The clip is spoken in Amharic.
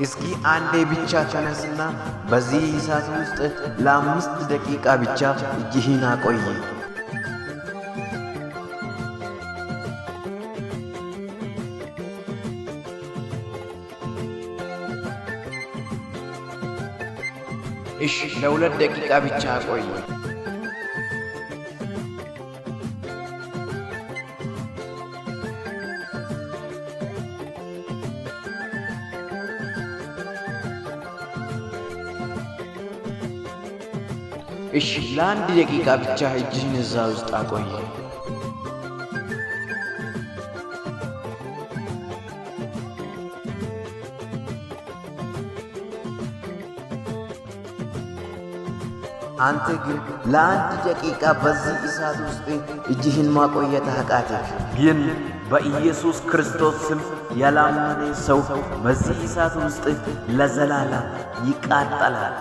እስኪ አንዴ ብቻ ተነስና በዚህ እሳት ውስጥ ለ5 ደቂቃ ብቻ እጅህን አቆይ። እሺ ለ2 ደቂቃ ብቻ አቆይ። እሺ ለ1 ደቂቃ ብቻ እጅህን እዛ ውስጥ አቆይ። አንተ ግን ለ1 ደቂቃ በዚህ እሳት ውስጥ እጅህን ማቆየት አቃተህ። ግን በኢየሱስ ክርስቶስ ስም ያላመነ ሰው በዚህ እሳት ውስጥ ለዘላለም ይቃጠላል።